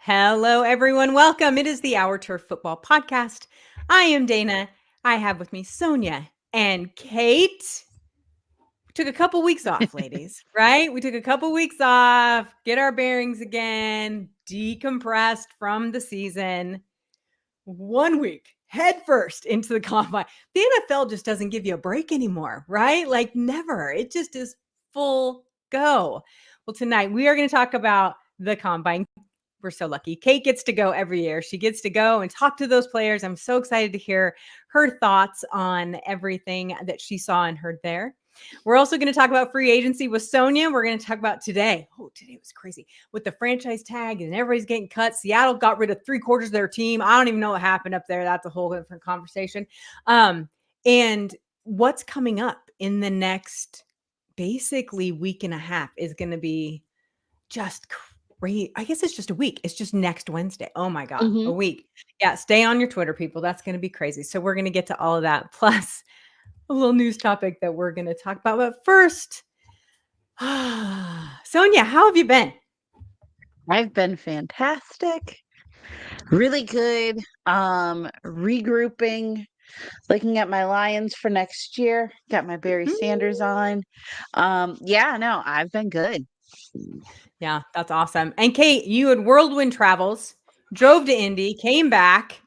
Hello, everyone. Welcome. It is the Our Turf Football Podcast. I am Dana. I have with me Sonia and Kate. We took a couple weeks off, ladies, right? We took a couple weeks off, get our bearings again, decompressed from the season. 1 week, head first into the combine. The NFL just doesn't give you a break anymore, right? Like never. It just is full go. Well, tonight we are going to talk about the combine. We're so lucky. Kate gets to go every year. She gets to go and talk to those players. I'm so excited to hear her thoughts on everything that she saw and heard there. We're also going to talk about free agency with Sonia. We're going to talk about today. Oh, today was crazy with the franchise tag and everybody's getting cut. Seattle got rid of 3/4 of their team. I don't even know what happened up there. That's a whole different conversation. And what's coming up in the next basically week and a half is going to be just crazy. I guess it's just a week. It's just next Wednesday. Oh my God, a week. Yeah, stay on your Twitter, people. That's going to be crazy. So we're going to get to all of that. Plus a little news topic that we're going to talk about. But first, Sonia, how have you been? I've been fantastic. Really good. Regrouping, looking at my Lions for next year. Got my Barry Sanders on. No, I've been good. Yeah, that's awesome. And Kate, you had whirlwind travels, drove to Indy, came back,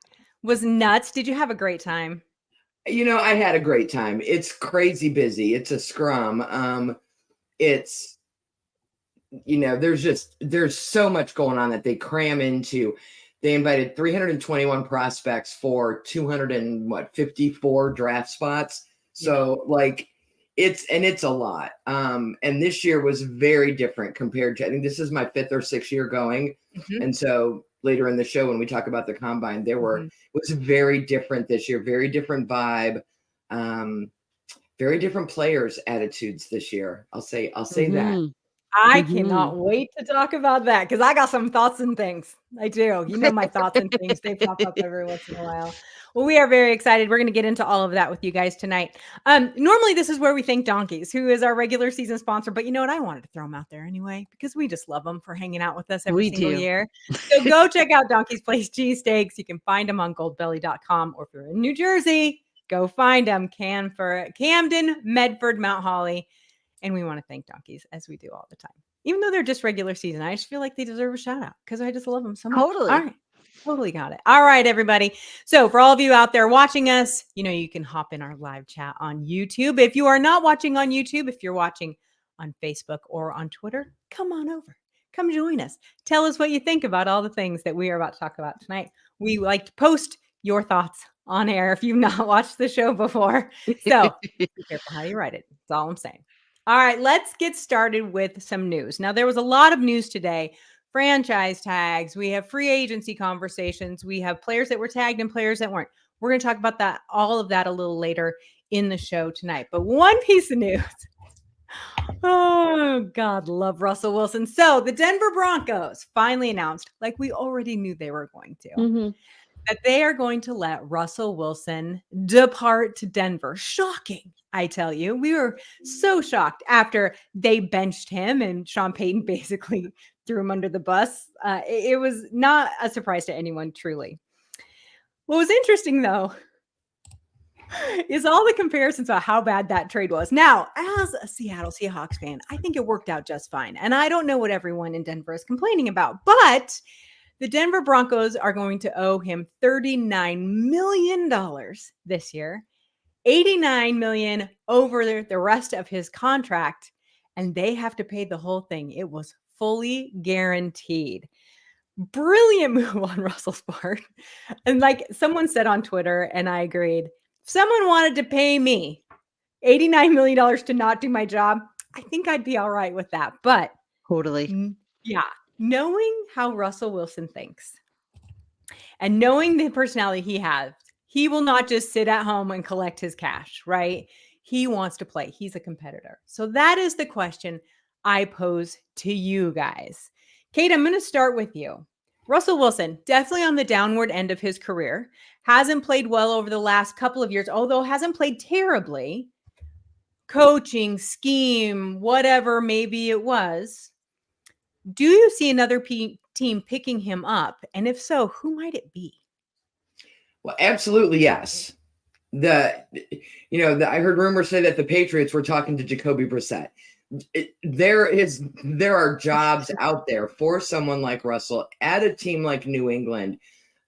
was nuts. Did you have a great time? I had a great time. It's crazy busy. It's a scrum. It's there's so much going on that they cram into. They invited 321 prospects for 254 draft spots. So it's a lot. And this year was very different compared to, I think this is my 5th or 6th year going. And so later in the show, when we talk about the combine, it was very different this year, very different vibe, very different players' attitudes this year. I'll say that. I cannot wait to talk about that because I got some thoughts and things. I do. You know my thoughts and things. They pop up every once in a while. Well, we are very excited. We're going to get into all of that with you guys tonight. Normally, this is where we thank Donkeys, who is our regular season sponsor. But you know what? I wanted to throw them out there anyway because we just love them for hanging out with us every single year. So go check out Donkey's Place Cheesesteaks. You can find them on goldbelly.com, or if you're in New Jersey, go find them. Camden, Medford, Mount Holly. And we want to thank Donkeys as we do all the time. Even though they're just regular season, I just feel like they deserve a shout out because I just love them so much. Totally. All right. Totally got it. All right, everybody. So for all of you out there watching us, you can hop in our live chat on YouTube. If you are not watching on YouTube, if you're watching on Facebook or on Twitter, come on over. Come join us. Tell us what you think about all the things that we are about to talk about tonight. We like to post your thoughts on air if you've not watched the show before. So be careful how you write it. That's all I'm saying. All right, let's get started with some news. Now, there was a lot of news today. Franchise tags. We have free agency conversations. We have players that were tagged and players that weren't. We're going to talk about that, all of that a little later in the show tonight. But one piece of news. Oh, God, love Russell Wilson. So the Denver Broncos finally announced, like we already knew they were going to, that they are going to let Russell Wilson depart to Denver. Shocking, I tell you. We were so shocked after they benched him and Sean Payton basically threw him under the bus. It was not a surprise to anyone, truly. What was interesting, though, is all the comparisons about how bad that trade was. Now, as a Seattle Seahawks fan, I think it worked out just fine. And I don't know what everyone in Denver is complaining about, but the Denver Broncos are going to owe him $39 million this year, $89 million over the rest of his contract, and they have to pay the whole thing. It was fully guaranteed. Brilliant move on Russell's part. And like someone said on Twitter, and I agreed, if someone wanted to pay me $89 million to not do my job, I think I'd be all right with that. But Totally. yeah. Knowing how Russell Wilson thinks and knowing the personality he has, he will not just sit at home and collect his cash, right? He wants to play. He's a competitor. So that is the question I pose to you guys. Kate, I'm going to start with you. Russell Wilson, definitely on the downward end of his career, hasn't played well over the last couple of years, although hasn't played terribly. Coaching, scheme, whatever maybe it was. Do you see another team team picking him up? And if so, who might it be? Well, absolutely yes. I heard rumors say that the Patriots were talking to Jacoby Brissett. There are jobs out there for someone like Russell at a team like New England,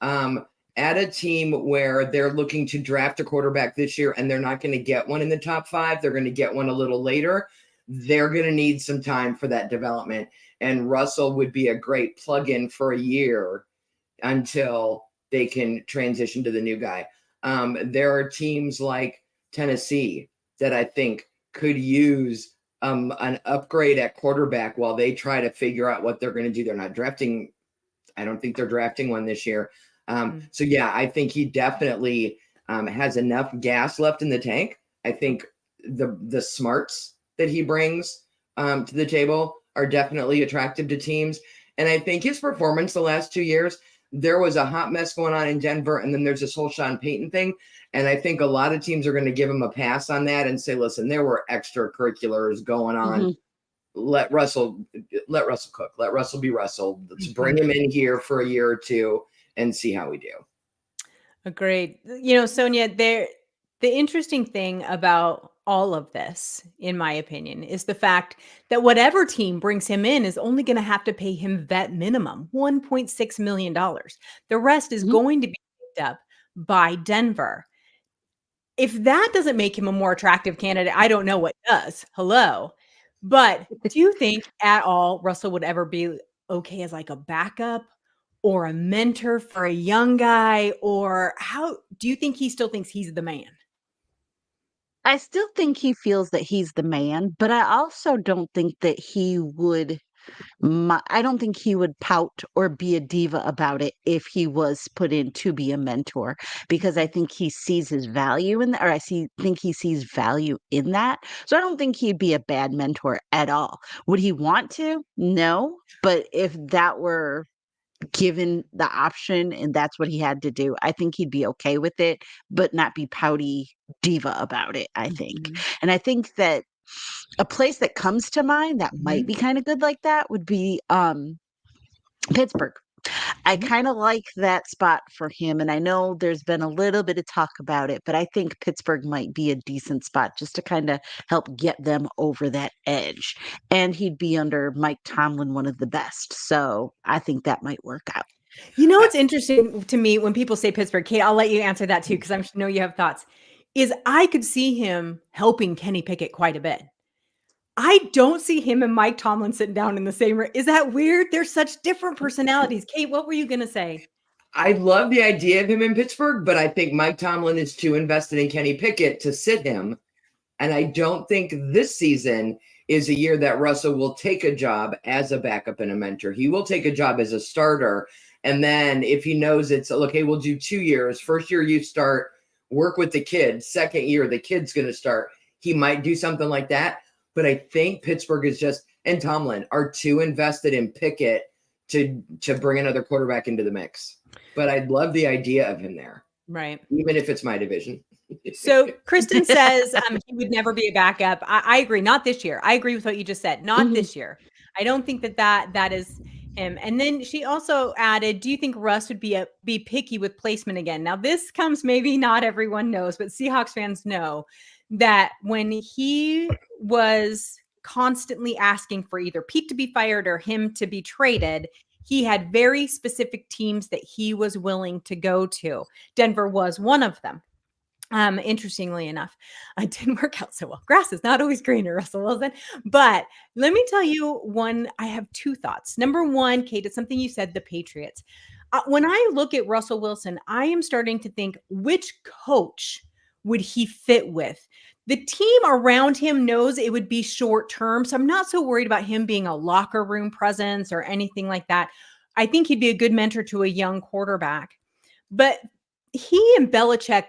at a team where they're looking to draft a quarterback this year and they're not going to get one in the top 5. They're going to get one a little later. They're going to need some time for that development. And Russell would be a great plug-in for a year until they can transition to the new guy. There are teams like Tennessee that I think could use an upgrade at quarterback while they try to figure out what they're going to do. They're not drafting. I don't think they're drafting one this year. So yeah, I think he definitely has enough gas left in the tank. I think the smarts that he brings to the table are definitely attractive to teams. And I think his performance the last 2 years, there was a hot mess going on in Denver, and then there's this whole Sean Payton thing. And I think a lot of teams are going to give him a pass on that and say, listen, there were extracurriculars going on. Mm-hmm. Let Russell cook. Let Russell be Russell. Let's bring him in here for a year or two and see how we do. Agreed. Sonia, the interesting thing about all of this, in my opinion, is the fact that whatever team brings him in is only going to have to pay him vet minimum, $1.6 million. The rest is going to be picked up by Denver. If that doesn't make him a more attractive candidate, I don't know what does. Hello. But do you think at all Russell would ever be okay as like a backup or a mentor for a young guy? Or how do you think he still thinks he's the man? I still think he feels that he's the man, but I also don't think that he would I don't think he would pout or be a diva about it if he was put in to be a mentor, because I think he sees his value in that, or think he sees value in that. So I don't think he'd be a bad mentor at all. Would he want to? No. But if that were given the option and that's what he had to do, I think he'd be okay with it, but not be pouty diva about it, I think. And I think that a place that comes to mind that might be kind of good like that would be Pittsburgh. I kind of like that spot for him. And I know there's been a little bit of talk about it, but I think Pittsburgh might be a decent spot just to kind of help get them over that edge. And he'd be under Mike Tomlin, one of the best. So I think that might work out. It's interesting to me when people say Pittsburgh. Kate, I'll let you answer that too, because I know you have thoughts. Is I could see him helping Kenny Pickett quite a bit. I don't see him and Mike Tomlin sitting down in the same room. Is that weird? They're such different personalities. Kate, what were you going to say? I love the idea of him in Pittsburgh, but I think Mike Tomlin is too invested in Kenny Pickett to sit him. And I don't think this season is a year that Russell will take a job as a backup and a mentor. He will take a job as a starter. And then if he knows it's, okay, we'll do 2 years. First year you start, work with the kids. Second year, the kid's going to start. He might do something like that. But I think Pittsburgh is and Tomlin are too invested in Pickett to bring another quarterback into the mix. But I'd love the idea of him there. Right. Even if it's my division. So Kristen says he would never be a backup. I agree. Not this year. I agree with what you just said. Not this year. I don't think that is him. And then she also added, do you think Russ would be picky with placement again? Now this comes, maybe not everyone knows, but Seahawks fans know that when he was constantly asking for either Pete to be fired or him to be traded, he had very specific teams that he was willing to go to. Denver was one of them. Interestingly enough, it didn't work out so well. Grass is not always greener, Russell Wilson. But let me tell you I have 2 thoughts. Number one, Kate, it's something you said, the Patriots. When I look at Russell Wilson, I am starting to think, which coach would he fit with? The team around him knows it would be short term. So I'm not so worried about him being a locker room presence or anything like that. I think he'd be a good mentor to a young quarterback. But he and Belichick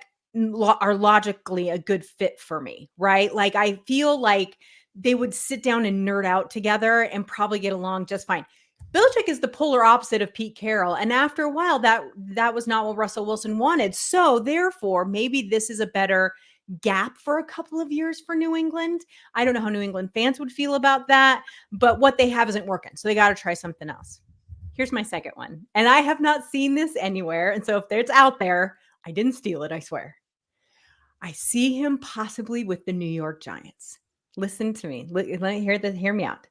are logically a good fit for me, right? Like I feel like they would sit down and nerd out together and probably get along just fine. Belichick is the polar opposite of Pete Carroll. And after a while, that was not what Russell Wilson wanted. So therefore, maybe this is a better gap for a couple of years for New England. I don't know how New England fans would feel about that, but what they have isn't working. So they got to try something else. Here's my second one. And I have not seen this anywhere. And so if it's out there, I didn't steal it, I swear. I see him possibly with the New York Giants. Listen to me. Hear me out.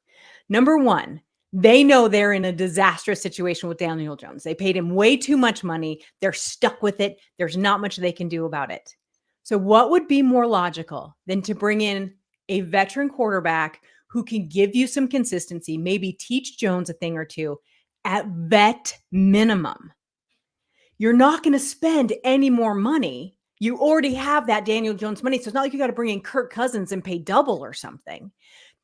Number one, they know they're in a disastrous situation with Daniel Jones. They paid him way too much money. They're stuck with it. There's not much they can do about it. So what would be more logical than to bring in a veteran quarterback who can give you some consistency, maybe teach Jones a thing or two at vet minimum? You're not going to spend any more money. You already have that Daniel Jones money. So it's not like you got to bring in Kirk Cousins and pay double or something.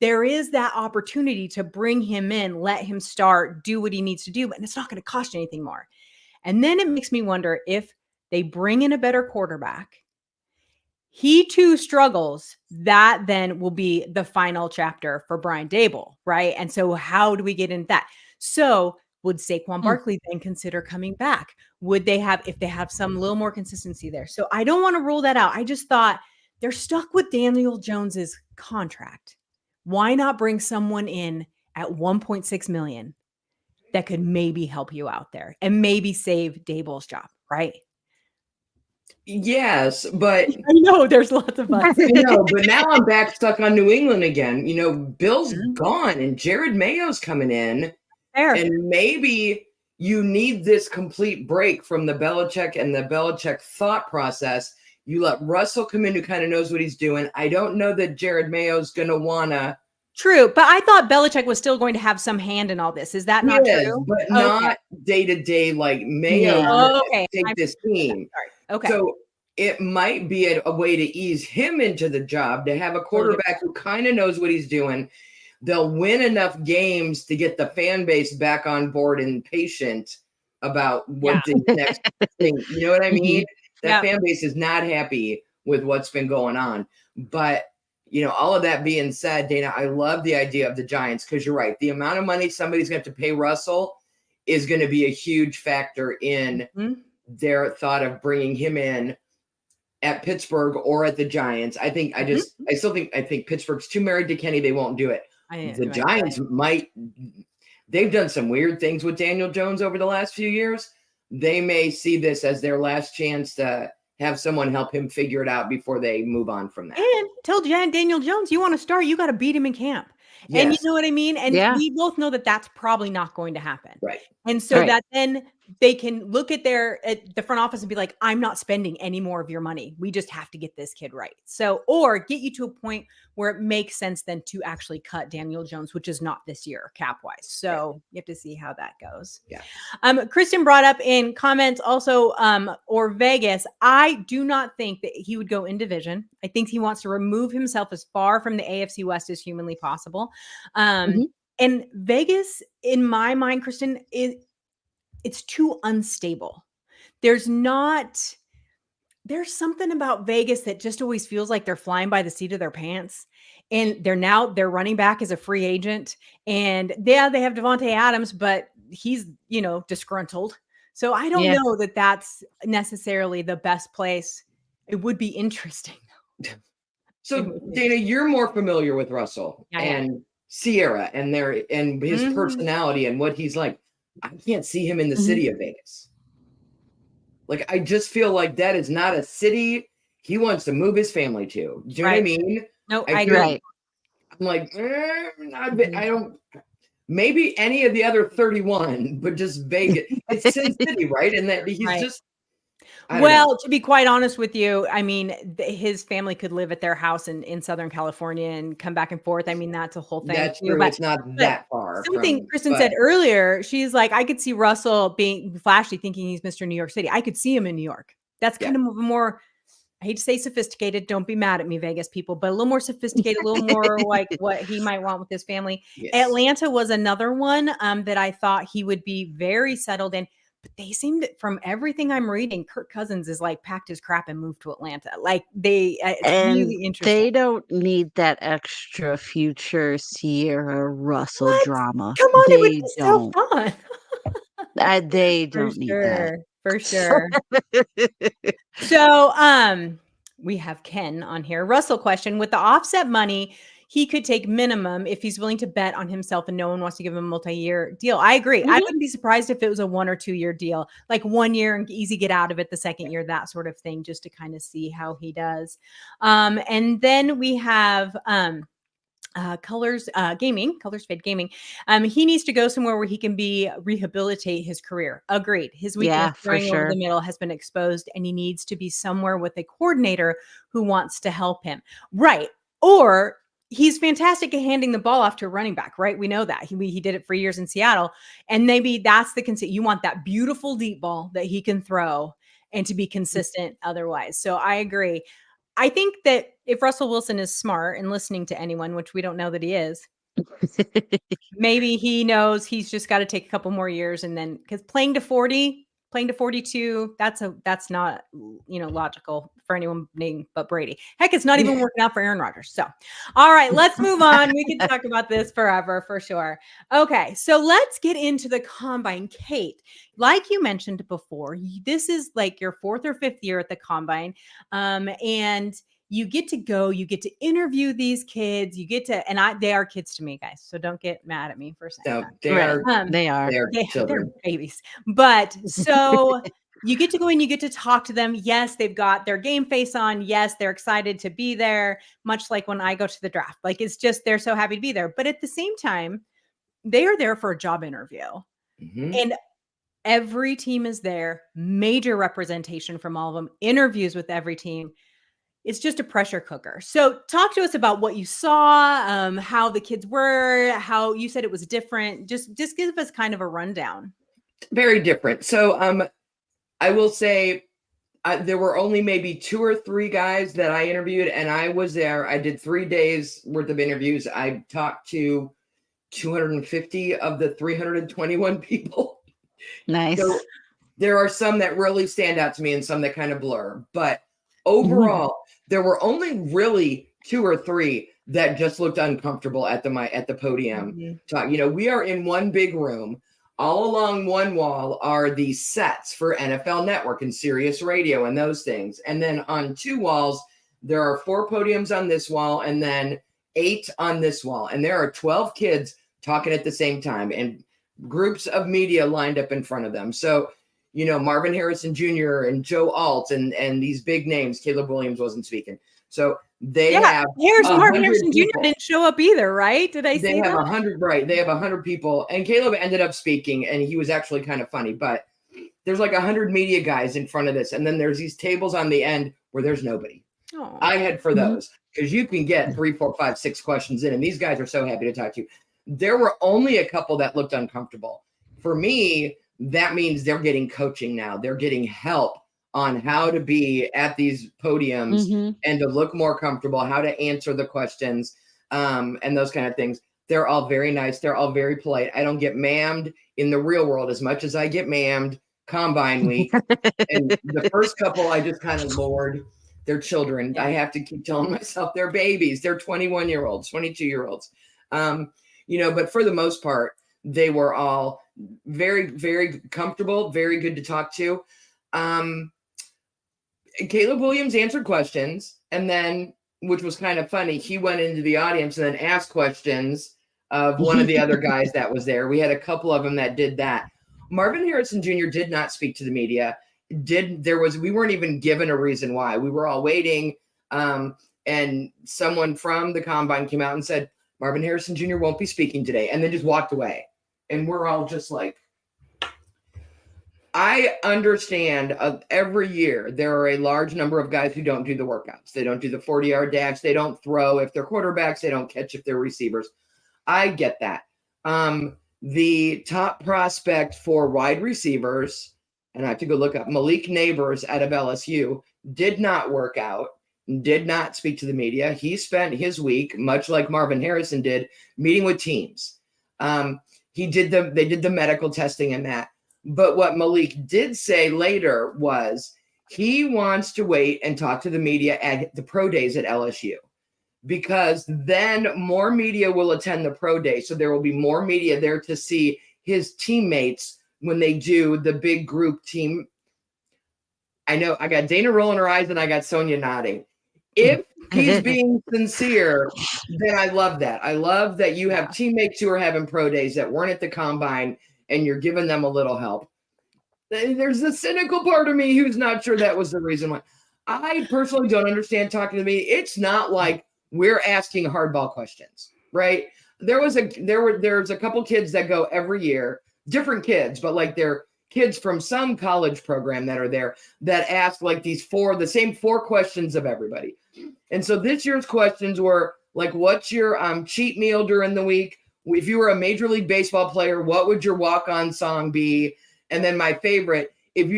There is that opportunity to bring him in, let him start, do what he needs to do, but it's not going to cost you anything more. And then it makes me wonder if they bring in a better quarterback, he too struggles, that then will be the final chapter for Brian Daboll, right? And so how do we get into that? So would Saquon Barkley then consider coming back? Would they have, if they have some little more consistency there? So I don't want to rule that out. I just thought they're stuck with Daniel Jones's contract. Why not bring someone in at 1.6 million that could maybe help you out there and maybe save Daboll's job, right? Yes, but I know there's lots of us. I know, but now I'm back stuck on New England again. You know, Bill's gone and Jared Mayo's coming in. Fair. And maybe you need this complete break from the Belichick and the Belichick thought process. You let Russell come in who kind of knows what he's doing. I don't know that Jared Mayo's going to want to. True, but I thought Belichick was still going to have some hand in all this. Is that not true? But not day-to-day like Mayo take this team. Sorry. Okay. So it might be a way to ease him into the job, to have a quarterback who kind of knows what he's doing. They'll win enough games to get the fan base back on board and patient about what the next thing. You know what I mean? That fan base is not happy with what's been going on. But, you know, all of that being said, Dana, I love the idea of the Giants because you're right. The amount of money somebody's going to have to pay Russell is going to be a huge factor in their thought of bringing him in at Pittsburgh or at the Giants. I think I think Pittsburgh's too married to Kenny. They won't do it. The Giants might. They've done some weird things with Daniel Jones over the last few years. They may see this as their last chance to have someone help him figure it out before they move on from that. And tell Daniel Jones, you want to start, you got to beat him in camp. Yes. And you know what I mean? And we both know that that's probably not going to happen. Right. And so that then they can look at the front office and be like, I'm not spending any more of your money. We just have to get this kid right. So, or get you to a point where it makes sense then to actually cut Daniel Jones, which is not this year cap wise. So you have to see how that goes. Yeah. Kristen brought up in comments also, or Vegas. I do not think that he would go in division. I think he wants to remove himself as far from the AFC West as humanly possible. And Vegas, in my mind, Kristen, it's too unstable. There's something about Vegas that just always feels like they're flying by the seat of their pants. And their running back is a free agent. And they have Devontae Adams, but he's, disgruntled. So I don't know that that's necessarily the best place. It would be interesting. So Dana, you're more familiar with Russell and Sierra and his personality and what he's like. I can't see him in the city of Vegas. Like, I just feel like that is not a city he wants to move his family to. Do you know what I mean? No, I agree. Right. I'm like, I don't, maybe any of the other 31, but just Vegas. It's Sin City, right? And that he's just, well, to be quite honest with you, I mean, his family could live at their house in Southern California and come back and forth. I mean, that's a whole thing. That's true. But it's not that far. Something Kristen said earlier, she's like, I could see Russell being flashy, thinking he's Mr. New York City. I could see him in New York. That's kind of more, I hate to say sophisticated. Don't be mad at me, Vegas people, but a little more sophisticated, a little more like what he might want with his family. Yes. Atlanta was another one that I thought he would be very settled in. But they seemed, from everything I'm reading, Kirk Cousins is like packed his crap and moved to Atlanta. Like it's really interesting. They don't need that extra future Sierra Russell drama. Come on, it would be so fun. They don't need that. For sure. So we have Ken on here. Russell question: with the offset money he could take minimum if he's willing to bet on himself and no one wants to give him a multi-year deal. I agree. I wouldn't be surprised if it was a 1 or 2 year deal, like 1 year and easy get out of it the second year, that sort of thing, just to kind of see how he does. And then we have Colors Fade Gaming. He needs to go somewhere where he can rehabilitate his career. Agreed. His weakness throwing over the middle has been exposed, and he needs to be somewhere with a coordinator who wants to help him. Right. Or he's fantastic at handing the ball off to a running back, right? We know that he did it for years in Seattle, and maybe that's the conceit. You want that beautiful deep ball that he can throw and to be consistent otherwise. So I agree. I think that if Russell Wilson is smart and listening to anyone, which we don't know that he is, maybe he knows he's just got to take a couple more years, and then because playing to 42, that's not logical for anyone but Brady. Heck, it's not even working out for Aaron Rodgers. So, all right, let's move on. We can talk about this forever for sure. Okay, so let's get into the combine. Kate, like you mentioned before, this is like your 4th or 5th year at the combine, and you get to go, you get to interview these kids, they are kids to me, guys. So don't get mad at me for saying that. They are they're babies. But so you get to go in, you get to talk to them. Yes, they've got their game face on. Yes, they're excited to be there, much like when I go to the draft. Like, it's just, they're so happy to be there. But at the same time, they are there for a job interview. And every team is there, major representation from all of them, interviews with every team. It's just a pressure cooker. So talk to us about what you saw, how the kids were, how you said it was different. Just give us kind of a rundown. Very different. So I will say there were only maybe 2 or 3 guys that I interviewed, and I was there. I did 3 days worth of interviews. I talked to 250 of the 321 people. Nice. So there are some that really stand out to me and some that kind of blur. But overall, there were only really 2 or 3 that just looked uncomfortable at the podium. Talk. We are in one big room. All along one wall are the sets for NFL Network and Sirius Radio and those things. And then on 2 walls, there are 4 podiums on this wall and then 8 on this wall. And there are 12 kids talking at the same time and groups of media lined up in front of them. So, Marvin Harrison Jr. and Joe Alt and these big names. Caleb Williams wasn't speaking. So they have Marvin Harrison Jr. didn't show up either, right? Did I say they have that? 100, right? They have 100 people, and Caleb ended up speaking, and he was actually kind of funny. But there's like 100 media guys in front of this, and then there's these tables on the end where there's nobody. Oh. I had for those because you can get 3, 4, 5, 6 questions in, and these guys are so happy to talk to you. There were only a couple that looked uncomfortable. For me, that means they're getting coaching now. They're getting help on how to be at these podiums and to look more comfortable, how to answer the questions, and those kind of things. They're all very nice. They're all very polite. I don't get mammed in the real world as much as I get mammed combine week. And the first couple, I just kind of lowered. They're children. I have to keep telling myself they're babies. They're 21-year-olds, 22-year-olds. But for the most part, they were all very, very comfortable, very good to talk to. Caleb Williams answered questions, and then, which was kind of funny, he went into the audience and then asked questions of one of the other guys that was there. We had a couple of them that did that. Marvin Harrison Jr. did not speak to the media. We weren't even given a reason why. We were all waiting, and someone from the combine came out and said, Marvin Harrison Jr. won't be speaking today, and then just walked away. And we're all just like, I understand every year there are a large number of guys who don't do the workouts. They don't do the 40-yard dash. They don't throw if they're quarterbacks. They don't catch if they're receivers. I get that. The top prospect for wide receivers, and I have to go look up, Malik Neighbors out of LSU, did not work out, did not speak to the media. He spent his week, much like Marvin Harrison did, meeting with teams. They did the medical testing and that. But what Malik did say later was he wants to wait and talk to the media at the pro days at LSU, because then more media will attend the pro day. So there will be more media there to see his teammates when they do the big group team. I know I got Dana rolling her eyes and I got Sonia nodding. if he's being sincere, then I love that. I love that you have teammates who are having pro days that weren't at the combine and you're giving them a little help. There's a cynical part of me who's not sure that was the reason why. I personally don't understand talking to me. It's not like we're asking hardball questions, right? There's a couple kids that go every year, different kids, but like they're kids from some college program that are there that ask like the same four questions of everybody. And so this year's questions were like, what's your cheat meal during the week? If you were a Major League Baseball player, what would your walk-on song be? And then my favorite,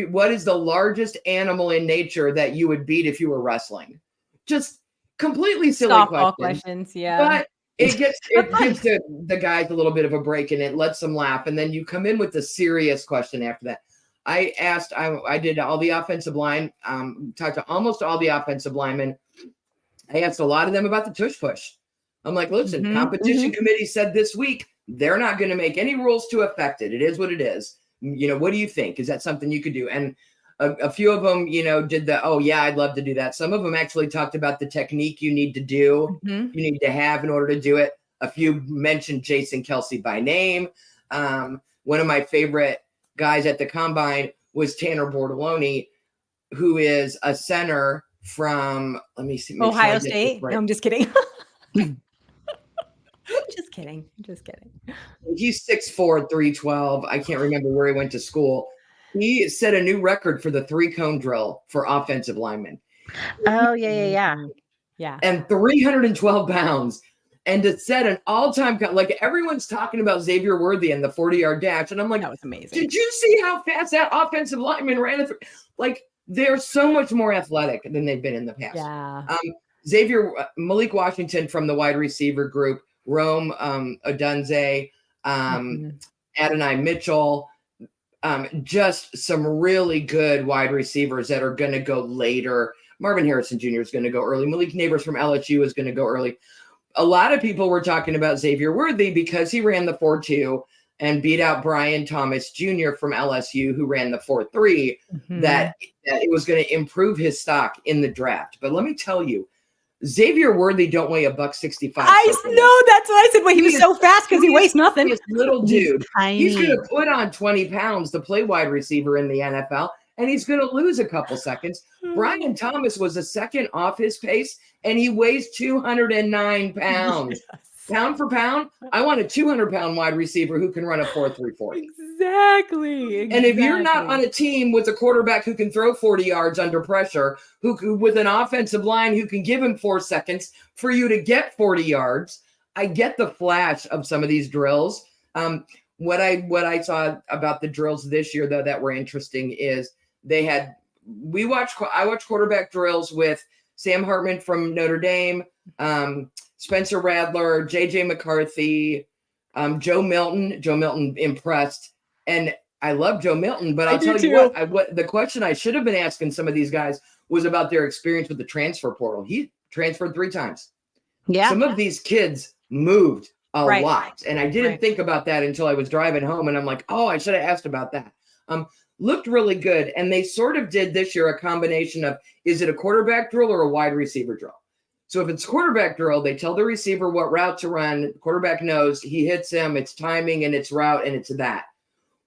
what is the largest animal in nature that you would beat if you were wrestling? Just completely silly Softball questions, yeah. But it gives the guys a little bit of a break and it lets them laugh. And then you come in with the serious question after that. I did all the offensive line, talked to almost all the offensive linemen. I asked a lot of them about the tush push. I'm like, listen, competition committee said this week, they're not going to make any rules to affect it. It is what it is. What do you think? Is that something you could do? And a few of them, did I'd love to do that. Some of them actually talked about the technique you need to do, you need to have in order to do it. A few mentioned Jason Kelsey by name. One of my favorite guys at the combine was Tanner Bortoloni, who is a center from, let me see. Ohio State? Right. No, I'm just kidding. Just kidding. He's 6'4", 312. I can't remember where he went to school. He set a new record for the 3-cone drill for offensive linemen. Oh, yeah. And 312 pounds. And to set an all-time, like everyone's talking about Xavier Worthy and the 40-yard dash. And I'm like, that was amazing. Did you see how fast that offensive lineman ran? Like, they're so much more athletic than they've been in the past. Yeah. Malik Washington from the wide receiver group, Rome Odunze, Adonai Mitchell, just some really good wide receivers that are going to go later. Marvin Harrison Jr. is going to go early. Malik Neighbors from LSU is going to go early. A lot of people were talking about Xavier Worthy because he ran the 4.2 and beat out Brian Thomas Jr. from LSU, who ran the 4.3, that it was going to improve his stock in the draft. But let me tell you, Xavier Worthy don't weigh $165. I know, that's what I said. Well, he was so fast because he weighs nothing. This little dude, he's going to put on 20 pounds to play wide receiver in the NFL, and he's going to lose a couple seconds. Brian Thomas was a second off his pace, and he weighs 209 pounds. Yes. Pound for pound, I want a 200-pound wide receiver who can run a 4.340. Exactly. And if you're not on a team with a quarterback who can throw 40 yards under pressure, who with an offensive line who can give him 4 seconds for you to get 40 yards, I get the flash of some of these drills. What I saw about the drills this year, though, that were interesting is I watched quarterback drills with Sam Hartman from Notre Dame, Spencer Radler, JJ McCarthy, Joe Milton. Joe Milton impressed. And I love Joe Milton, but I'll tell you what the question I should have been asking some of these guys was about their experience with the transfer portal. He transferred 3 times. Yeah. Some of these kids moved a lot. And I didn't think about that until I was driving home. And I'm like, I should have asked about that. Looked really good. And they sort of did this year a combination of, is it a quarterback drill or a wide receiver drill? So if it's quarterback drill, they tell the receiver what route to run. The quarterback knows, he hits him, it's timing and it's route and it's that.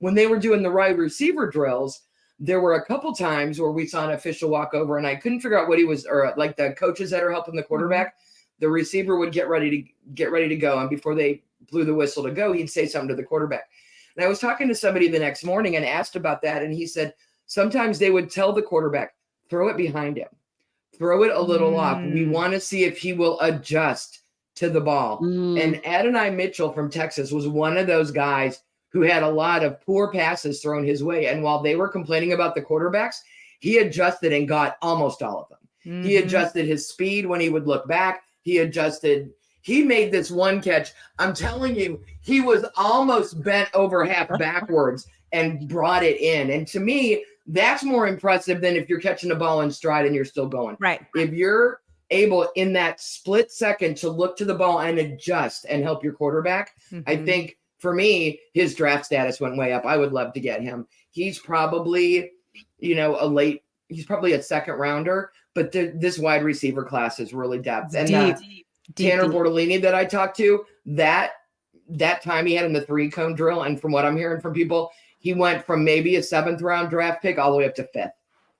When they were doing the wide receiver drills, there were a couple times where we saw an official walk over and I couldn't figure out what he was, or like the coaches that are helping the quarterback, the receiver would get ready to go. And before they blew the whistle to go, he'd say something to the quarterback. And I was talking to somebody the next morning and asked about that. And he said, sometimes they would tell the quarterback, throw it behind him. Throw it a little off. We want to see if he will adjust to the ball. And Adonai Mitchell from Texas was one of those guys who had a lot of poor passes thrown his way. And while they were complaining about the quarterbacks, he adjusted and got almost all of them. He adjusted his speed when he would look back. He made this one catch. I'm telling you, he was almost bent over half backwards and brought it in. And to me, that's more impressive than if you're catching a ball in stride and you're still going. Right. If you're able in that split second to look to the ball and adjust and help your quarterback, I think for me, his draft status went way up. I would love to get him. He's probably, he's probably a second rounder, but this wide receiver class is really depth. And Deep. Tanner Bortolini that I talked to, that time he had in the 3-cone drill, and from what I'm hearing from people, he went from maybe a 7th round draft pick all the way up to 5th.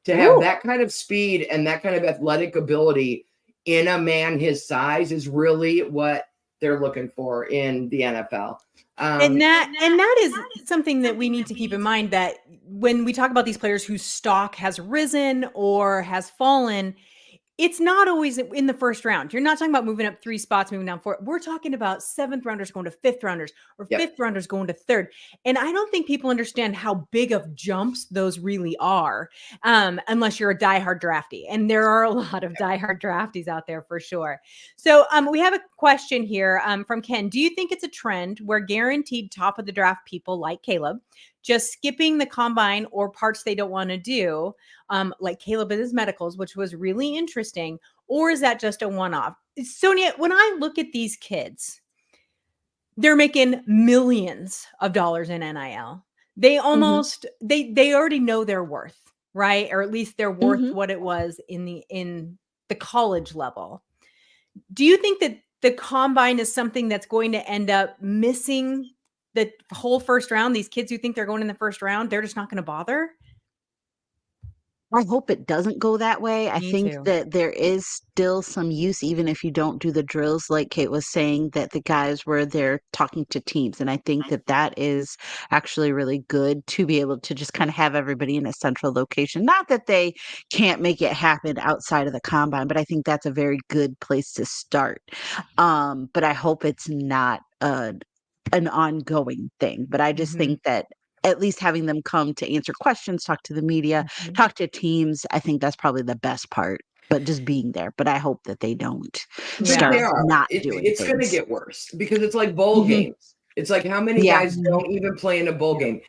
To have that kind of speed and that kind of athletic ability in a man his size is really what they're looking for in the NFL. And that is something that we need to keep in mind, that when we talk about these players whose stock has risen or has fallen, it's not always in the first round. You're not talking about moving up 3 spots, moving down 4. We're talking about 7th rounders going to 5th rounders, or 5th rounders going to 3rd. And I don't think people understand how big of jumps those really are, unless you're a diehard drafty. And there are a lot of diehard drafties out there for sure. So we have a question here from Ken. Do you think it's a trend where guaranteed top of the draft people like Caleb just skipping the combine or parts they don't want to do, like Caleb and his medicals, which was really interesting? Or is that just a one-off? Sonia, when I look at these kids, they're making millions of dollars in NIL. They almost, they already know their worth, right? Or at least they're worth what it was in the college level. Do you think that the combine is something that's going to end up missing the whole first round? These kids who think they're going in the first round, they're just not going to bother? I hope it doesn't go that way. I Me think too. that there is still some use, even if you don't do the drills, like Kate was saying, that the guys were there talking to teams. And I think that that is actually really good to be able to just kind of have everybody in a central location. Not that they can't make it happen outside of the combine, but I think that's a very good place to start. But I hope it's not an ongoing thing. But I just think that at least having them come to answer questions, talk to the media, talk to teams, I think that's probably the best part. But just being there. But I hope that they don't start not doing it's going to get worse, because it's like bowl games. It's like, how many guys don't even play in a bowl game?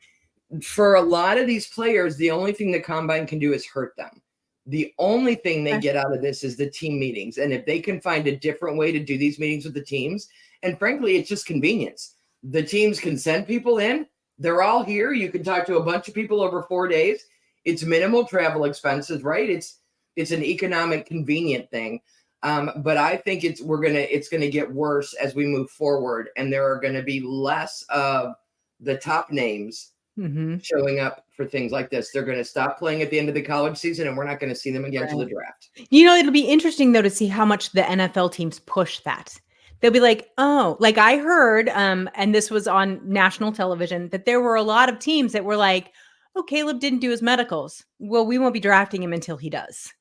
For a lot of these players, the only thing the combine can do is hurt them. The only thing they get out of this is the team meetings. And if they can find a different way to do these meetings with the teams, and frankly, it's just convenience. The teams can send people in. They're all here. You can talk to a bunch of people over 4 days. It's minimal travel expenses, right? It's an economic, convenient thing. But I think it's gonna get worse as we move forward, and there are going to be less of the top names showing up for things like this. They're going to stop playing at the end of the college season, and we're not going to see them again till the draft. You know, it'll be interesting though to see how much the NFL teams push that. They'll be like, oh, like I heard, and this was on national television, that there were a lot of teams that were like, oh, Caleb didn't do his medicals. Well, we won't be drafting him until he does.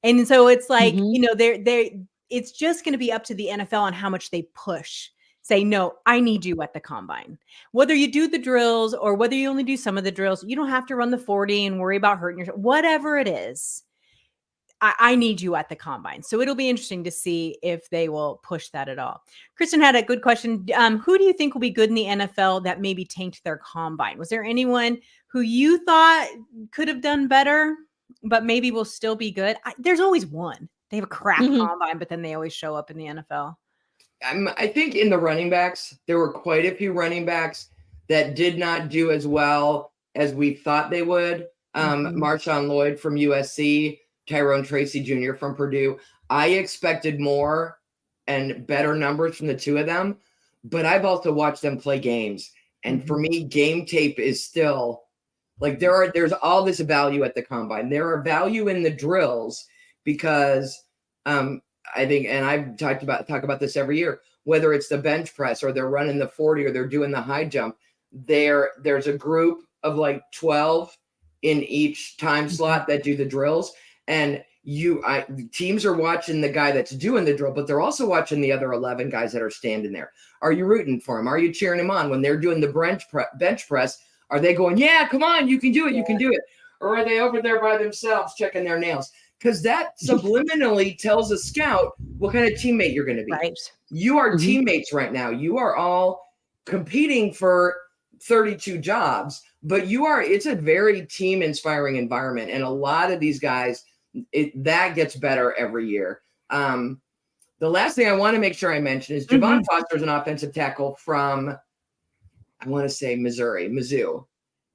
And so it's like, you know, it's just going to be up to the NFL on how much they push. Say, no, I need you at the combine. Whether you do the drills or whether you only do some of the drills, you don't have to run the 40 and worry about hurting yourself. Whatever it is, I need you at the combine. So it'll be interesting to see if they will push that at all. Kristen had a good question. Who do you think will be good in the NFL that maybe tanked their combine? Was there anyone who you thought could have done better, but maybe will still be good? There's always one. They have a crap combine, but then they always show up in the NFL. I think in the running backs, there were quite a few running backs that did not do as well as we thought they would. Marshawn Lloyd from USC, Tyrone Tracy Jr. from Purdue. I expected more and better numbers from the two of them, but I've also watched them play games. And for me, game tape is still like there's all this value at the combine. There are value in the drills because I think, and I've talk about this every year, whether it's the bench press or they're running the 40 or they're doing the high jump, there's a group of like 12 in each time slot that do the drills. And teams are watching the guy that's doing the drill, but they're also watching the other 11 guys that are standing there. Are you rooting for him? Are you cheering him on when they're doing the bench press? Are they going, yeah, come on, you can do it, you can do it? Or are they over there by themselves checking their nails? Because that subliminally tells a scout what kind of teammate you're going to be. Right. You are teammates right now. You are all competing for 32 jobs, but it's a very team inspiring environment. And a lot of these guys, that gets better every year. The last thing I want to make sure I mention is Javon Foster's an offensive tackle from, I want to say Mizzou.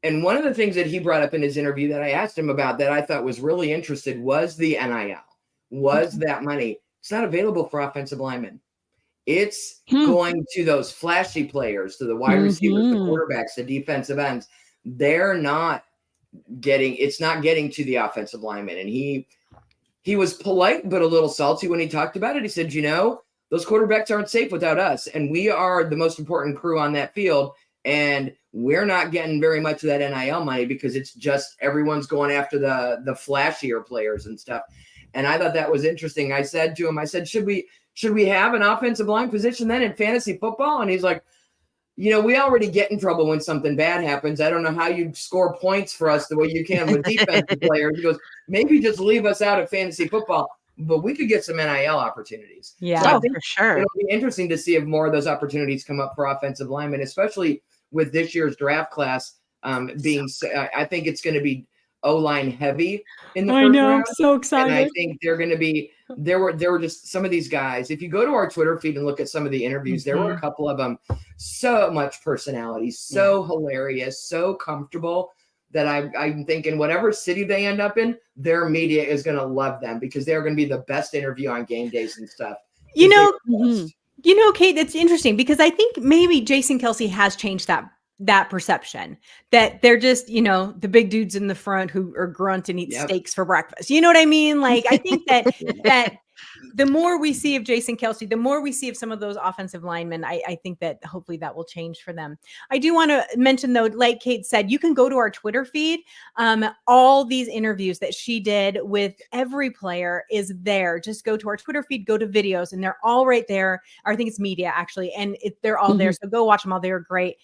And one of the things that he brought up in his interview that I asked him about that I thought was really interesting was the NIL. was that money. It's not available for offensive linemen. It's Hmm. going to those flashy players, to the wide receivers, the quarterbacks, the defensive ends. They're not getting, it's not getting to the offensive linemen. And he was polite, but a little salty when he talked about it. He said, those quarterbacks aren't safe without us. And we are the most important crew on that field. And we're not getting very much of that NIL money because it's just everyone's going after the flashier players and stuff. And I thought that was interesting. I said to him, should we have an offensive line position then in fantasy football? And he's like, we already get in trouble when something bad happens. I don't know how you score points for us the way you can with defensive players. He goes, maybe just leave us out of fantasy football, but we could get some NIL opportunities. Yeah, so I think for sure. It'll be interesting to see if more of those opportunities come up for offensive linemen, especially with this year's draft class being. I think it's going to be O-line heavy in the first round. I'm so excited. And I think they're going to be. There were just some of these guys. If you go to our Twitter feed and look at some of the interviews, there were a couple of them. So much personality, so hilarious, so comfortable that I'm thinking whatever city they end up in, their media is going to love them because they're going to be the best interview on game days and stuff. Kate, it's interesting because I think maybe Jason Kelce has changed that perception that they're just, the big dudes in the front who are grunt and eat steaks for breakfast. You know what I mean? Like, I think that the more we see of Jason Kelce, the more we see of some of those offensive linemen, I think that hopefully that will change for them. I do want to mention though, like Kate said, you can go to our Twitter feed. All these interviews that she did with every player is there. Just go to our Twitter feed, go to videos, and they're all right there. Or I think it's media actually. And they're all there. So go watch them all. They were great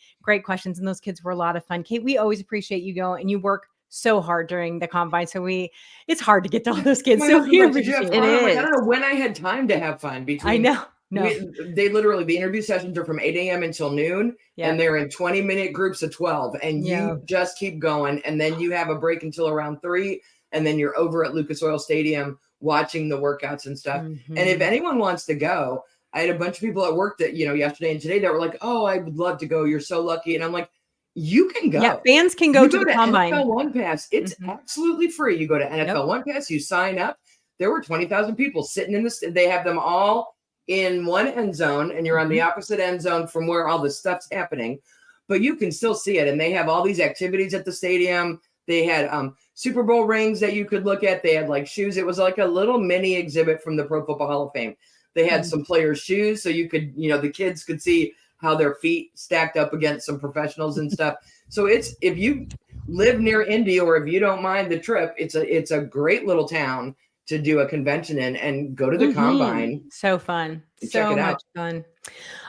questions. And those kids were a lot of fun. Kate, we always appreciate you going and you work so hard during the combine. So it's hard to get to all those kids. So we appreciate it. I don't know when I had time to have fun between. I know. No. The interview sessions are from 8 a.m. until noon, and they're in 20-minute groups of 12, and you just keep going, and then you have a break until around 3, and then you're over at Lucas Oil Stadium watching the workouts and stuff. And if anyone wants to go, I had a bunch of people at work that, yesterday and today that were like, oh, I would love to go. You're so lucky. And I'm like, you can go. Yeah, fans can go to the combine. NFL One Pass. It's absolutely free. You go to NFL One Pass, you sign up. There were 20,000 people sitting in this. They have them all in one end zone, and you're on the opposite end zone from where all the stuff's happening. But you can still see it. And they have all these activities at the stadium. They had Super Bowl rings that you could look at. They had like shoes. It was like a little mini exhibit from the Pro Football Hall of Fame. They had some players' shoes, so you could, the kids could see how their feet stacked up against some professionals and stuff. So if you live near Indy or if you don't mind the trip, it's a great little town to do a convention in and go to the combine. So fun. So much fun.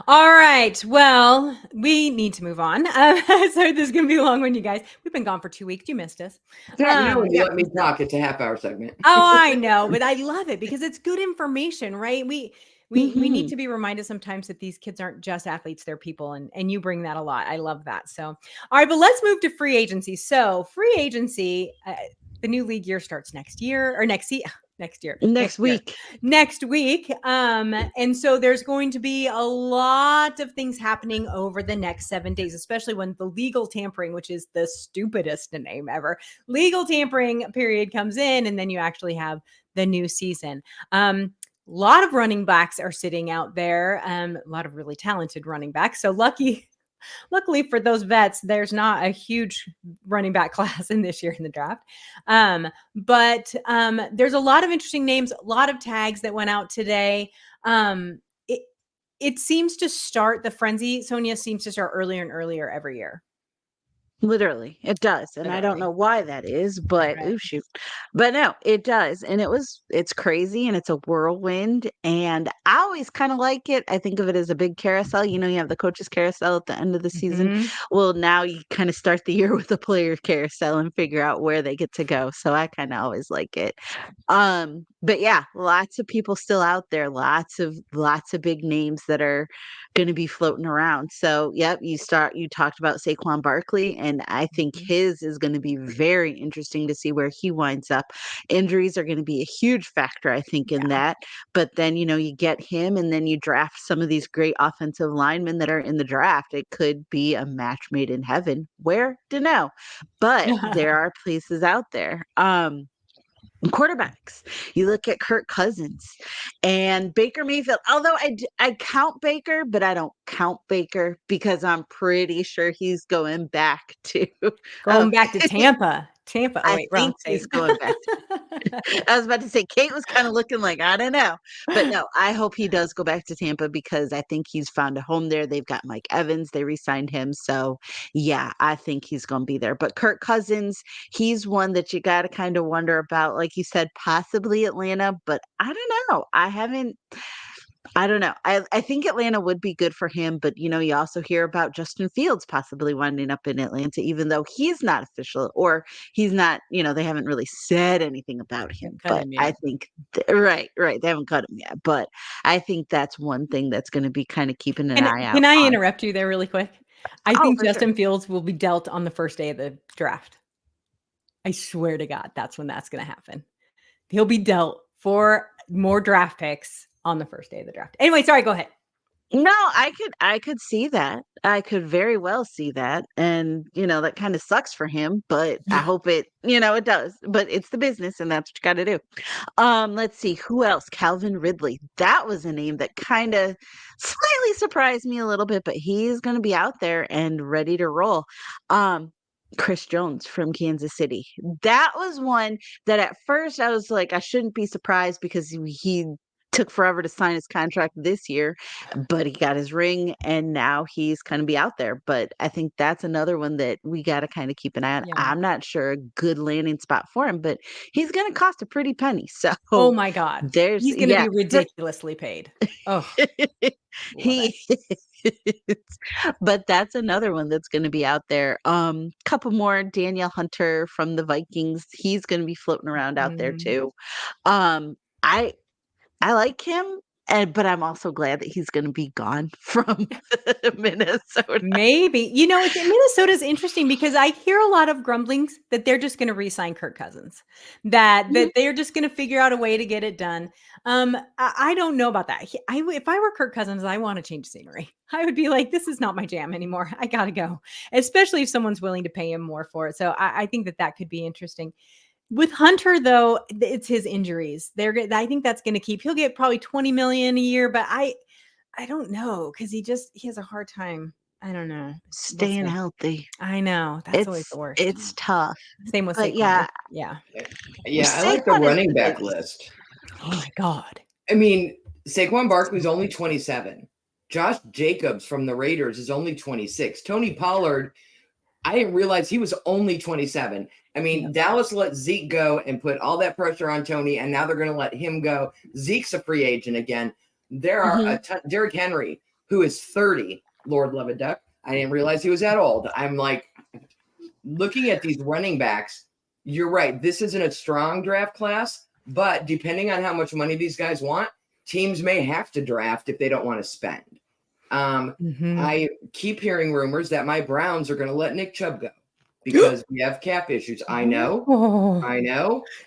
All right. Well, we need to move on. So this is going to be a long one, you guys. We've been gone for 2 weeks. You missed us. When you let me talk, it's a half-hour segment. Oh, I know. But I love it because it's good information, right? We need to be reminded sometimes that these kids aren't just athletes, they're people. And you bring that a lot. I love that. So, all right, but let's move to free agency. So free agency, the new league year starts next week. And so there's going to be a lot of things happening over the next 7 days, especially when the legal tampering, which is the stupidest name ever, legal tampering period comes in. And then you actually have the new season. A lot of running backs are sitting out there, a lot of really talented running backs. So luckily for those vets, there's not a huge running back class in this year in the draft. But there's a lot of interesting names, a lot of tags that went out today. It seems to start, the frenzy, Sonia, seems to start earlier and earlier every year. Literally, it does. And I don't know why that is, but shoot. But no, it does. And it's crazy and it's a whirlwind. And I always kind of like it. I think of it as a big carousel. You have the coaches carousel at the end of the season. Well, now you kind of start the year with a player carousel and figure out where they get to go. So I kind of always like it. But yeah, lots of people still out there, lots of big names that are going to be floating around. So, yep, you talked about Saquon Barkley, and I think his is going to be very interesting to see where he winds up. Injuries are going to be a huge factor, I think, in that. But then, you get him and then you draft some of these great offensive linemen that are in the draft. It could be a match made in heaven. Where? Dunno. But there are places out there. quarterbacks. You look at Kirk Cousins and Baker Mayfield. Although I count Baker, but I don't count Baker because I'm pretty sure he's going back to. Going back to Tampa. Tampa. Oh, I wait, wrong think he's state. going back. I was about to say Kate was kind of looking like, I don't know. But no, I hope he does go back to Tampa because I think he's found a home there. They've got Mike Evans. They re-signed him. So yeah, I think he's going to be there. But Kirk Cousins, he's one that you got to kind of wonder about. Like you said, possibly Atlanta, but I don't know. I don't know. I think Atlanta would be good for him, but you also hear about Justin Fields possibly winding up in Atlanta, even though he's not official or he's not, they haven't really said anything about him. Cut But him I yet. think, right, they haven't cut him yet. But I think that's one thing that's going to be kind of keeping an eye out Can I on. interrupt you there really quick? I Oh, think for sure. Justin Fields will be dealt on the first day of the draft. I swear to God, that's when that's going to happen. He'll be dealt for more draft picks on the first day of the draft. Anyway, sorry, go ahead. No, I could see that. I could very well see that. And, that kind of sucks for him, but I hope it does. But it's the business and that's what you got to do. Let's see who else. Calvin Ridley. That was a name that kind of slightly surprised me a little bit, but he's going to be out there and ready to roll. Chris Jones from Kansas City. That was one that at first I was like, I shouldn't be surprised because he took forever to sign his contract this year, but he got his ring and now he's going to be out there. But I think that's another one that we got to kind of keep an eye on. Yeah. I'm not sure a good landing spot for him, but he's going to cost a pretty penny. So Oh my God. he's going to be ridiculously paid. Oh, he is. But that's another one that's going to be out there. Couple more. Daniel Hunter from the Vikings. He's going to be floating around out there too. I like him, but I'm also glad that he's going to be gone from Minnesota. Maybe. Minnesota's interesting because I hear a lot of grumblings that they're just going to re-sign Kirk Cousins, that they're just going to figure out a way to get it done. I don't know about that. If I were Kirk Cousins, I want to change scenery. I would be like, this is not my jam anymore. I got to go, especially if someone's willing to pay him more for it. So I think that could be interesting. With Hunter, though, it's his injuries. I think that's going to keep. He'll get probably $20 million a year, but I don't know because he has a hard time. I don't know. Staying healthy. I know. That's always the worst. It's tough. Same with But Saquon. Yeah. I like the running back list. Oh my God. I mean, Saquon Barkley's only 27. Josh Jacobs from the Raiders is only 26. Tony Pollard, I didn't realize he was only 27. I mean, Dallas let Zeke go and put all that pressure on Tony, and now they're going to let him go. Zeke's a free agent again. There are a ton. Derrick Henry, who is 30, Lord love a duck. I didn't realize he was that old. I'm like, looking at these running backs, you're right. This isn't a strong draft class, but depending on how much money these guys want, teams may have to draft if they don't want to spend. I keep hearing rumors that my Browns are going to let Nick Chubb go because we have cap issues. I know.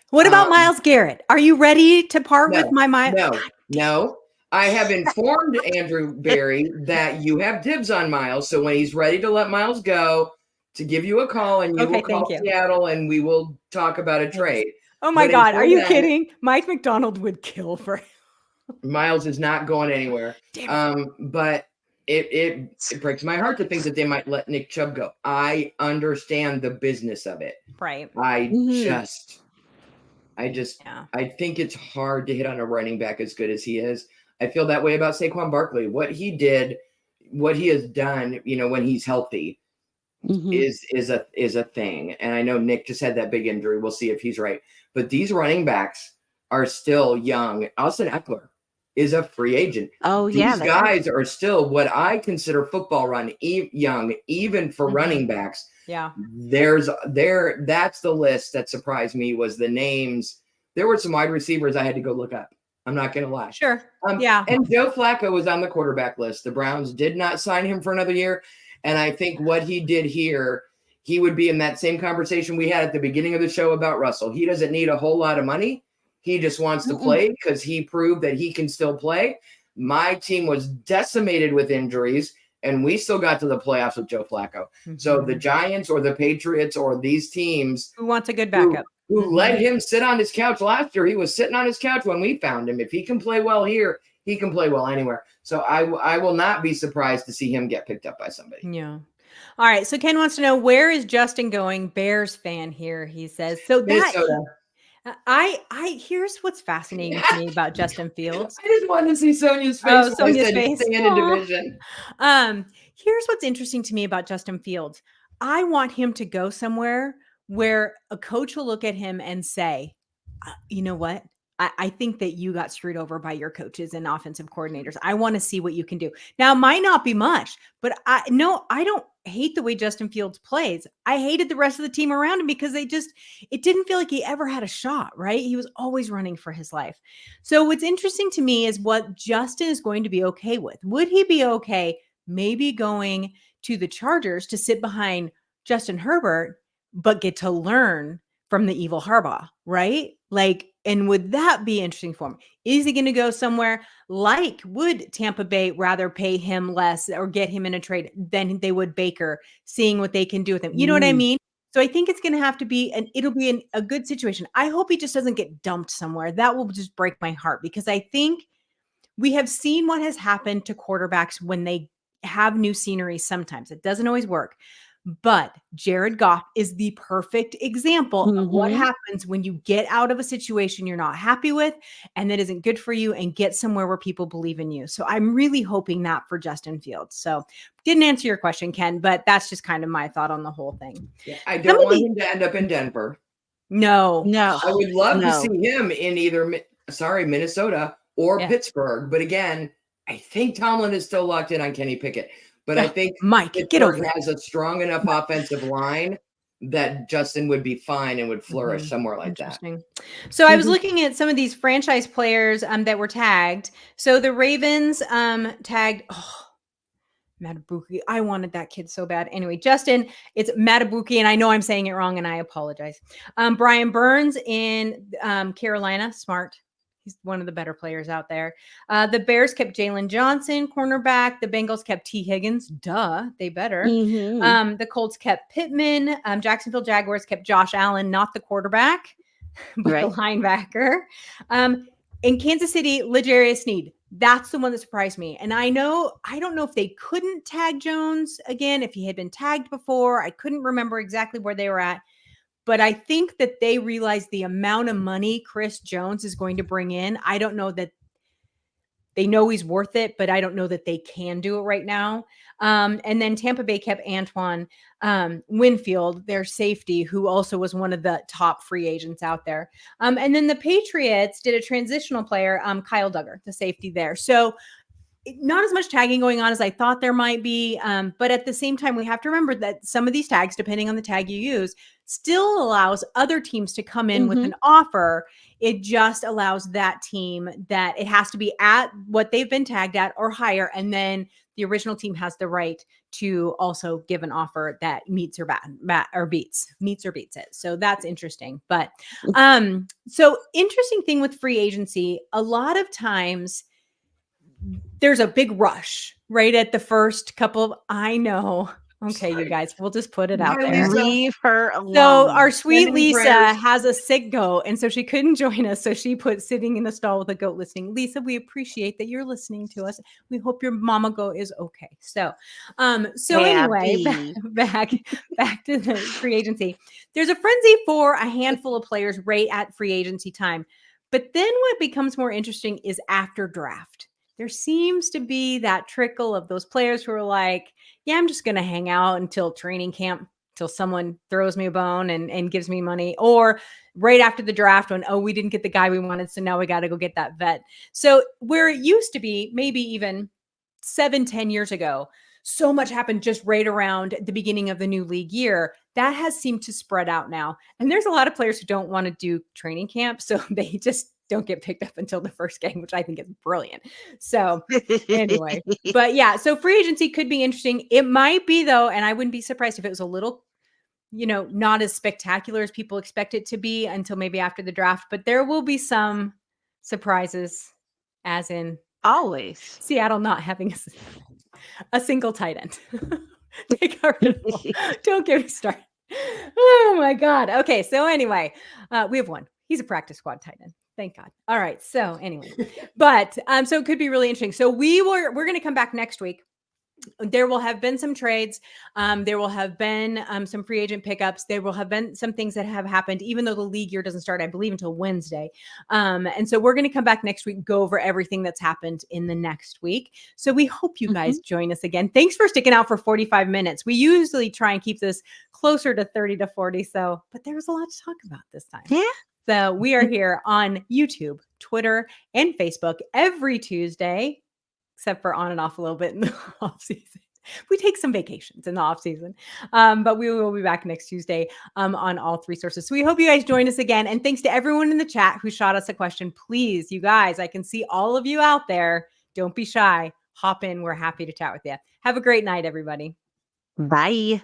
What about Myles Garrett? Are you ready to part with my Myles? No. I have informed Andrew Berry that you have dibs on Myles. So when he's ready to let Myles go, to give you a call and you will call Seattle and we will talk about a trade. Oh my God. Are you kidding? Mike McDonald would kill for him. Myles is not going anywhere. But it breaks my heart to think that they might let Nick Chubb go. I understand the business of it. Right. I think it's hard to hit on a running back as good as he is. I feel that way about Saquon Barkley. What he has done, when he's healthy is a thing. And I know Nick just had that big injury. We'll see if he's right. But these running backs are still young. Austin Eckler is a free agent. These guys are still what I consider football young, even for running backs. Yeah. That's the list that surprised me was the names. There were some wide receivers I had to go look up. I'm not going to lie. Sure. And Joe Flacco was on the quarterback list. The Browns did not sign him for another year. And I think what he did here, he would be in that same conversation we had at the beginning of the show about Russell. He doesn't need a whole lot of money. He just wants to play because he proved that he can still play. My team was decimated with injuries, and we still got to the playoffs with Joe Flacco. So the Giants or the Patriots or these teams who wants a good backup who Mhm. let him sit on his couch last year. He was sitting on his couch when we found him. If he can play well here, he can play well anywhere. So I will not be surprised to see him get picked up by somebody. Yeah. All right. So Ken wants to know, where is Justin going? Bears fan here, he says. So that Minnesota. here's what's fascinating to me about Justin Fields. I just wanted to see Sonia's face Oh, when Sonia's I said face. stay in a Aw. division. Here's what's interesting to me about Justin Fields. I want him to go somewhere where a coach will look at him and say, you know what? I think that you got screwed over by your coaches and offensive coordinators. I want to see what you can do. Now, it might not be much, but I don't hate the way Justin Fields plays. I hated the rest of the team around him because it didn't feel like he ever had a shot, right? He was always running for his life. So what's interesting to me is what Justin is going to be okay with. Would he be okay maybe going to the Chargers to sit behind Justin Herbert, but get to learn from the evil Harbaugh, right? Like, and would that be interesting for him? Is he going to go somewhere like, would Tampa Bay rather pay him less or get him in a trade than they would Baker, seeing what they can do with him? You know what I mean? So I think it's going to have to be, it'll be a good situation. I hope he just doesn't get dumped somewhere. That will just break my heart, because I think we have seen what has happened to quarterbacks when they have new scenery. Sometimes it doesn't always work. But Jared Goff is the perfect example of what happens when you get out of a situation you're not happy with and that isn't good for you, and get somewhere where people believe in you. So I'm really hoping that for Justin Fields. So didn't answer your question, Ken, but that's just kind of my thought on the whole thing. Yeah, I don't want him to end up in Denver. No. No. I would love to see him in either Minnesota or Pittsburgh. But again, I think Tomlin is still locked in on Kenny Pickett. But I think Mike Pittsburgh has a strong enough offensive line that Justin would be fine and would flourish somewhere like that. So I was looking at some of these franchise players that were tagged. So the Ravens tagged Matabuki. I wanted that kid so bad. Anyway, Justin, it's Matabuki, and I know I'm saying it wrong, and I apologize. Brian Burns in Carolina, smart. He's one of the better players out there. The Bears kept Jalen Johnson, cornerback. The Bengals kept T. Higgins. Duh, they better. The Colts kept Pittman. Jacksonville Jaguars kept Josh Allen, not the quarterback, but the linebacker. In Kansas City, L'Jarius Sneed. That's the one that surprised me. And I don't know if they couldn't tag Jones again, if he had been tagged before. I couldn't remember exactly where they were at. But I think that they realized the amount of money Chris Jones is going to bring in. I don't know that they know he's worth it, but I don't know that they can do it right now. And then Tampa Bay kept Antoine Winfield, their safety, who also was one of the top free agents out there. And then the Patriots did a transitional player, Kyle Duggar, the safety there. So not as much tagging going on as I thought there might be. But at the same time, we have to remember that some of these tags, depending on the tag you use, still allows other teams to come in with an offer. It just allows that team that it has to be at what they've been tagged at or higher. And then the original team has the right to also give an offer that meets or beats it. So that's interesting. But so interesting thing with free agency, a lot of times there's a big rush right at the first couple. I know. Okay, you guys, we'll just put it out there. Leave her alone. So our sweet Lisa has a sick goat, and so she couldn't join us. So she put sitting in the stall with a goat listening. Lisa, we appreciate that you're listening to us. We hope your mama goat is okay. So, anyway, back to the free agency. There's a frenzy for a handful of players right at free agency time. But then what becomes more interesting is after draft. There seems to be that trickle of those players who are like, yeah, I'm just going to hang out until training camp, till someone throws me a bone and gives me money, or right after the draft when, we didn't get the guy we wanted, so now we got to go get that vet. So where it used to be, maybe even 7-10 years ago, so much happened just right around the beginning of the new league year. That has seemed to spread out now. And there's a lot of players who don't want to do training camp, so they just don't get picked up until the first game, which I think is brilliant. So anyway, but yeah, so free agency could be interesting. It might be though, and I wouldn't be surprised if it was a little, not as spectacular as people expect it to be until maybe after the draft, but there will be some surprises, as in always Seattle not having a single tight end. Don't get me started. Oh my God. Okay. So anyway, we have one. He's a practice squad tight end. Thank God. All right. So anyway, but so it could be really interesting. So we're going to come back next week. There will have been some trades. There will have been some free agent pickups. There will have been some things that have happened, even though the league year doesn't start, I believe, until Wednesday. And so we're going to come back next week, go over everything that's happened in the next week. So we hope you guys join us again. Thanks for sticking out for 45 minutes. We usually try and keep this closer to 30 to 40. So, but there was a lot to talk about this time. Yeah. So we are here on YouTube, Twitter, and Facebook every Tuesday, except for on and off a little bit in the off season. We take some vacations in the off season, but we will be back next Tuesday on all three sources. So we hope you guys join us again. And thanks to everyone in the chat who shot us a question. Please, you guys, I can see all of you out there. Don't be shy. Hop in. We're happy to chat with you. Have a great night, everybody. Bye.